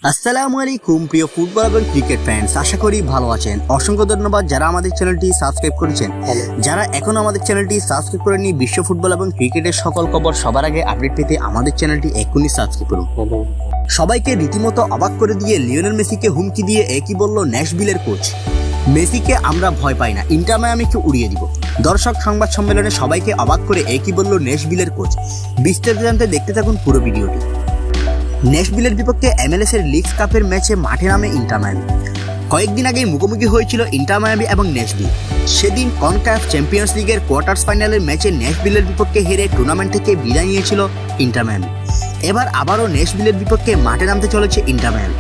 আসসালামু আলাইকুম প্রিয় ফুটবল এবং ক্রিকেট ফ্যান্স, আশা করি ভালো আছেন। অসংখ্য ধন্যবাদ যারা আমাদের চ্যানেলটি সাবস্ক্রাইব করেছেন। যারা এখনো আমাদের চ্যানেলটি সাবস্ক্রাইব করেননি, বিশ্ব ফুটবল এবং ক্রিকেটের সকল খবর সবার আগে আপডেট পেতে আমাদের চ্যানেলটি এখনই সাবস্ক্রাইব করুন। সবাইকে রীতিমতো অবাক করে দিয়ে লিওনেল মেসিকে হুমকি দিয়ে একই বলল ন্যাশভিলের কোচ। মেসিকে আমরা ভয় পাই না, ইন্টার মায়ামিকে উড়িয়ে দিব। দর্শক সংবাদ সম্মেলনে সবাইকে অবাক করে একই বলল ন্যাশভিলের কোচ। বিস্তারিত জানতে দেখতে থাকুন পুরো ভিডিওটি। ন্যাশভিলের বিপক্ষে MLS এর লিগ কাপের ম্যাচে মাঠে নামে ইন্টার মায়ামি। কয়েকদিন আগেই মুখোমুখি হয়েছিল ইন্টার মায়ামি এবং ন্যাশভিল। সেদিন কনকাফ চ্যাম্পিয়ন্স লিগের কোয়ার্টার ফাইনালের ম্যাচে ন্যাশভিলের বিপক্ষে হেরে টুর্নামেন্ট থেকে বিদায় নিয়েছিল ইন্টার মায়ামি। এবার আবারও ন্যাশভিলের বিপক্ষে মাঠে নামতে চলেছে ইন্টার মায়ামি।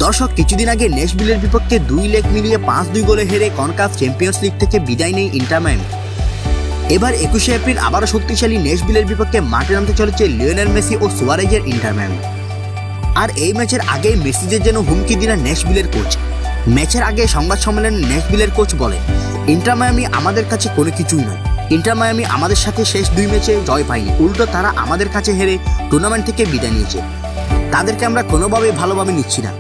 দর্শক, কিছুদিন আগে ন্যাশভিলের বিপক্ষে 2 লেগ মিলিয়ে 5-2 গোলে হেরে কনকাফ চ্যাম্পিয়ন্স লিগ থেকে বিদায় নেয় ইন্টার মায়ামি। এবার 21শে এপ্রিল আবারও শক্তিশালী ন্যাশভিলের বিপক্ষে মাঠে নামতে চলেছে লিওনেল মেসি ও সুয়ারেজের ইন্টার মায়ামি। আর এই ম্যাচের আগে মেসিদের যেন হুমকি দিলেন ন্যাশভিলের কোচ। ম্যাচের আগে সংবাদ সম্মেলনে ন্যাশভিলের কোচ বলেন, ইন্টার মায়ামি আমাদের কাছে কোনো কিছুই নয়। ইন্টার মায়ামি আমাদের সাথে শেষ 2 ম্যাচে জয় পায়নি, উল্টো তারা আমাদের কাছে হেরে টুর্নামেন্ট থেকে বিদায় নিয়েছে। তাদেরকে আমরা কোনোভাবেই ভালোভাবে নিচ্ছি না।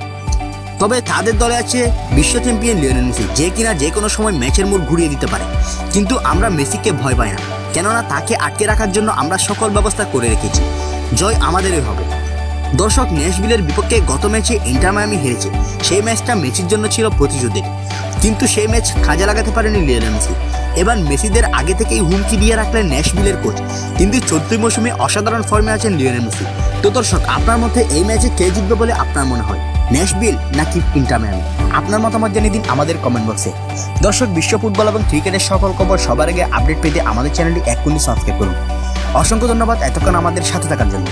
তবে তাদের দলে আছে বিশ্ব চ্যাম্পিয়ন লিওনেল মেসি, যে কিনা যে কোনো সময় ম্যাচের মোড় ঘুরিয়ে দিতে পারে। কিন্তু আমরা মেসিকে ভয় পাই না, কেননা তাকে আটকে রাখার জন্য আমরা সকল ব্যবস্থা করে রেখেছি। জয় আমাদেরই হবে। দর্শক, ন্যাশভিলের বিপক্ষে গত ম্যাচে ইন্টার মায়ামি হেরেছে। সেই ম্যাচটা মেসির জন্য ছিল প্রতিযোগিতা, কিন্তু সেই ম্যাচ কাজে লাগাতে পারেনি লিওনেল মেসি। এবার মেসিদের আগে থেকেই হুমকি দিয়ে রাখলেন ন্যাশভিলের কোচ। কিন্তু 14 মৌসুমে অসাধারণ ফর্মে আছেন লিওনেল মেসি। তো দর্শক, আপনার মধ্যে এই ম্যাচে কে জিতবে বলে আপনার মনে হয়, ন্যাশভিল নাকি ইন্টার মায়ামি? আপনার মতামত জানিয়ে দিন আমাদের কমেন্ট বক্সে। দর্শক, বিশ্ব ফুটবল এবং ক্রিকেটের সকল খবর সবার আগে আপডেট পেতে আমাদের চ্যানেলটি এখনই সাবস্ক্রাইব করুন। অসংখ্য ধন্যবাদ এতক্ষণ আমাদের সাথে থাকার জন্য।